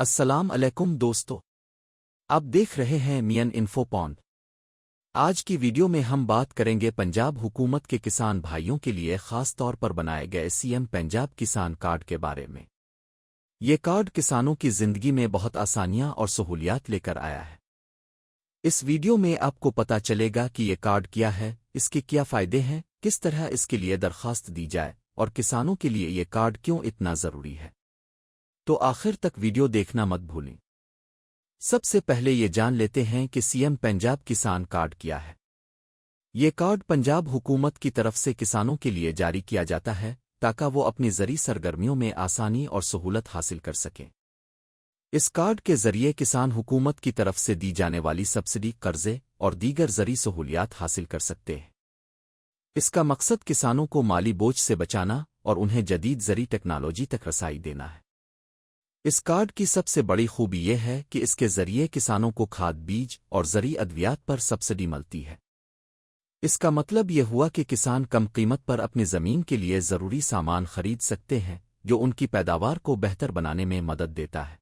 السلام علیکم دوستو، آپ دیکھ رہے ہیں مین انفو پوائنٹ۔ آج کی ویڈیو میں ہم بات کریں گے پنجاب حکومت کے کسان بھائیوں کے لیے خاص طور پر بنائے گئے سی ایم پنجاب کسان کارڈ کے بارے میں۔ یہ کارڈ کسانوں کی زندگی میں بہت آسانیاں اور سہولیات لے کر آیا ہے۔ اس ویڈیو میں آپ کو پتا چلے گا کہ یہ کارڈ کیا ہے، اس کے کیا فائدے ہیں، کس طرح اس کے لیے درخواست دی جائے اور کسانوں کے لیے یہ کارڈ کیوں اتنا ضروری ہے۔ تو آخر تک ویڈیو دیکھنا مت بھولیں۔ سب سے پہلے یہ جان لیتے ہیں کہ سی ایم پنجاب کسان کارڈ کیا ہے۔ یہ کارڈ پنجاب حکومت کی طرف سے کسانوں کے لیے جاری کیا جاتا ہے تاکہ وہ اپنی زرعی سرگرمیوں میں آسانی اور سہولت حاصل کر سکیں۔ اس کارڈ کے ذریعے کسان حکومت کی طرف سے دی جانے والی سبسڈی، قرضے اور دیگر زرعی سہولیات حاصل کر سکتے ہیں۔ اس کا مقصد کسانوں کو مالی بوجھ سے بچانا اور انہیں جدید زرعی ٹیکنالوجی تک رسائی دینا ہے۔ اس کارڈ کی سب سے بڑی خوبی یہ ہے کہ اس کے ذریعے کسانوں کو کھاد، بیج اور زرعی ادویات پر سبسڈی ملتی ہے۔ اس کا مطلب یہ ہوا کہ کسان کم قیمت پر اپنی زمین کے لیے ضروری سامان خرید سکتے ہیں، جو ان کی پیداوار کو بہتر بنانے میں مدد دیتا ہے۔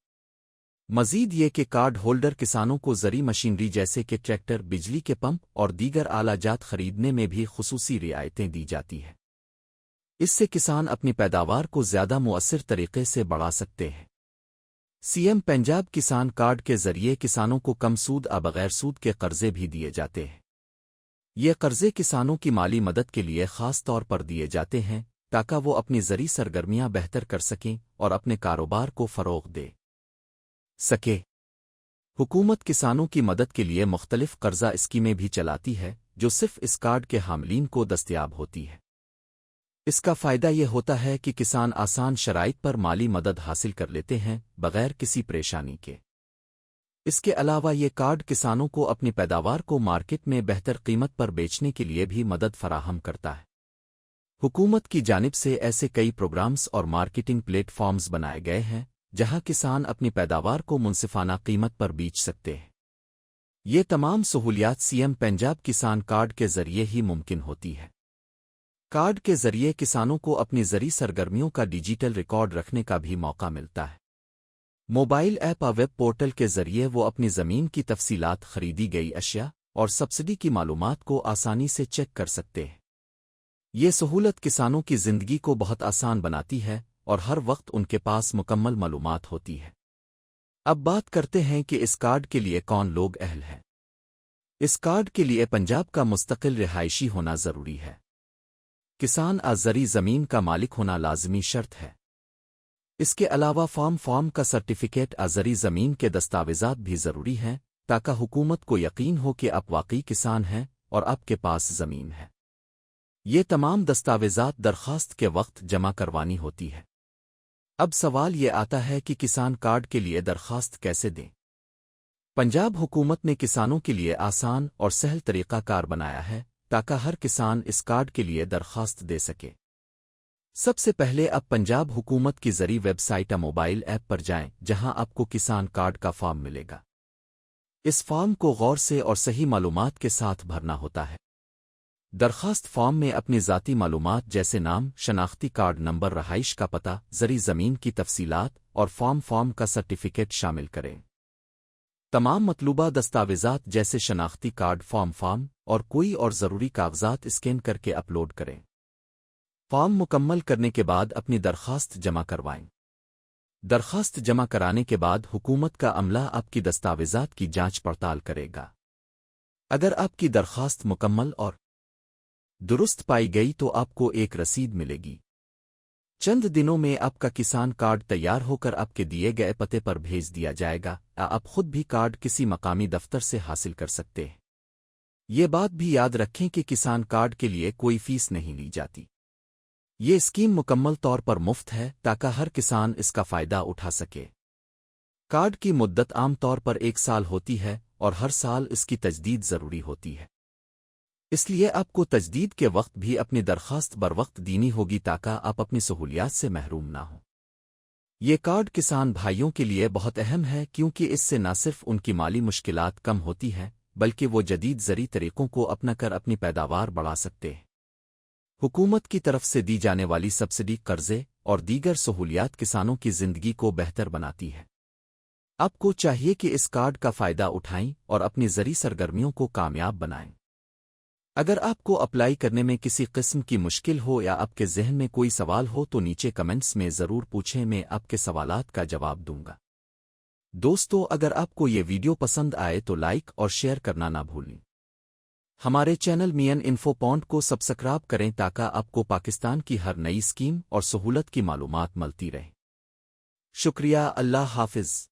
مزید یہ کہ کارڈ ہولڈر کسانوں کو زرعی مشینری جیسے کہ ٹریکٹر، بجلی کے پمپ اور دیگر آلہ جات خریدنے میں بھی خصوصی رعایتیں دی جاتی ہیں۔ اس سے کسان اپنی پیداوار کو زیادہ مؤثر طریقے سے بڑھا سکتے ہیں۔ سی ایم پنجاب کسان کارڈ کے ذریعے کسانوں کو کم سود بغیر سود کے قرضے بھی دیے جاتے ہیں۔ یہ قرضے کسانوں کی مالی مدد کے لیے خاص طور پر دیے جاتے ہیں تاکہ وہ اپنی زرعی سرگرمیاں بہتر کر سکیں اور اپنے کاروبار کو فروغ دے سکے۔ حکومت کسانوں کی مدد کے لیے مختلف قرضہ اسکیمیں بھی چلاتی ہے جو صرف اس کارڈ کے حاملین کو دستیاب ہوتی ہے۔ اس کا فائدہ یہ ہوتا ہے کہ کسان آسان شرائط پر مالی مدد حاصل کر لیتے ہیں بغیر کسی پریشانی کے۔ اس کے علاوہ یہ کارڈ کسانوں کو اپنی پیداوار کو مارکیٹ میں بہتر قیمت پر بیچنے کے لیے بھی مدد فراہم کرتا ہے۔ حکومت کی جانب سے ایسے کئی پروگرامز اور مارکیٹنگ پلیٹ فارمز بنائے گئے ہیں جہاں کسان اپنی پیداوار کو منصفانہ قیمت پر بیچ سکتے ہیں۔ یہ تمام سہولیات سی ایم پنجاب کسان کارڈ کے ذریعے ہی ممکن ہوتی ہے۔ کارڈ کے ذریعے کسانوں کو اپنی زرعی سرگرمیوں کا ڈیجیٹل ریکارڈ رکھنے کا بھی موقع ملتا ہے۔ موبائل ایپ اور ویب پورٹل کے ذریعے وہ اپنی زمین کی تفصیلات، خریدی گئی اشیاء اور سبسڈی کی معلومات کو آسانی سے چیک کر سکتے ہیں۔ یہ سہولت کسانوں کی زندگی کو بہت آسان بناتی ہے اور ہر وقت ان کے پاس مکمل معلومات ہوتی ہے۔ اب بات کرتے ہیں کہ اس کارڈ کے لیے کون لوگ اہل ہیں۔ اس کارڈ کے لیے پنجاب کا مستقل رہائشی ہونا ضروری ہے۔ کسان زرعی زمین کا مالک ہونا لازمی شرط ہے۔ اس کے علاوہ فارم کا سرٹیفکیٹ، زرعی زمین کے دستاویزات بھی ضروری ہیں تاکہ حکومت کو یقین ہو کہ آپ واقعی کسان ہیں اور آپ کے پاس زمین ہے۔ یہ تمام دستاویزات درخواست کے وقت جمع کروانی ہوتی ہے۔ اب سوال یہ آتا ہے کہ کسان کارڈ کے لیے درخواست کیسے دیں؟ پنجاب حکومت نے کسانوں کے لیے آسان اور سہل طریقہ کار بنایا ہے تاکہ ہر کسان اس کارڈ کے لیے درخواست دے سکے۔ سب سے پہلے آپ پنجاب حکومت کی زرعی ویب سائٹ موبائل ایپ پر جائیں جہاں آپ کو کسان کارڈ کا فارم ملے گا۔ اس فارم کو غور سے اور صحیح معلومات کے ساتھ بھرنا ہوتا ہے۔ درخواست فارم میں اپنی ذاتی معلومات جیسے نام، شناختی کارڈ نمبر، رہائش کا پتہ، زرعی زمین کی تفصیلات اور فارم کا سرٹیفکیٹ شامل کریں۔ تمام مطلوبہ دستاویزات جیسے شناختی کارڈ، فارم اور کوئی اور ضروری کاغذات اسکین کر کے اپلوڈ کریں۔ فارم مکمل کرنے کے بعد اپنی درخواست جمع کروائیں۔ درخواست جمع کرانے کے بعد حکومت کا عملہ آپ کی دستاویزات کی جانچ پڑتال کرے گا۔ اگر آپ کی درخواست مکمل اور درست پائی گئی تو آپ کو ایک رسید ملے گی۔ چند دنوں میں آپ کا کسان کارڈ تیار ہو کر آپ کے دیے گئے پتے پر بھیج دیا جائے گا، یا آپ خود بھی کارڈ کسی مقامی دفتر سے حاصل کر سکتے ہیں۔ یہ بات بھی یاد رکھیں کہ کسان کارڈ کے لیے کوئی فیس نہیں لی جاتی۔ یہ اسکیم مکمل طور پر مفت ہے تاکہ ہر کسان اس کا فائدہ اٹھا سکے۔ کارڈ کی مدت عام طور پر 1 سال ہوتی ہے اور ہر سال اس کی تجدید ضروری ہوتی ہے۔ اس لیے آپ کو تجدید کے وقت بھی اپنی درخواست بروقت دینی ہوگی تاکہ آپ اپنی سہولیات سے محروم نہ ہوں۔ یہ کارڈ کسان بھائیوں کے لیے بہت اہم ہے کیونکہ اس سے نہ صرف ان کی مالی مشکلات کم ہوتی ہیں بلکہ وہ جدید زرعی طریقوں کو اپنا کر اپنی پیداوار بڑھا سکتے ہیں۔ حکومت کی طرف سے دی جانے والی سبسڈی، قرضے اور دیگر سہولیات کسانوں کی زندگی کو بہتر بناتی ہے۔ آپ کو چاہیے کہ اس کارڈ کا فائدہ اٹھائیں اور اپنی زرعی سرگرمیوں کو کامیاب بنائیں۔ اگر آپ کو اپلائی کرنے میں کسی قسم کی مشکل ہو یا آپ کے ذہن میں کوئی سوال ہو تو نیچے کمنٹس میں ضرور پوچھیں، میں آپ کے سوالات کا جواب دوں گا۔ دوستو، اگر آپ کو یہ ویڈیو پسند آئے تو لائک اور شیئر کرنا نہ بھولیں۔ ہمارے چینل مین انفو پوائنٹ کو سبسکرائب کریں تاکہ آپ کو پاکستان کی ہر نئی اسکیم اور سہولت کی معلومات ملتی رہیں۔ شکریہ، اللہ حافظ۔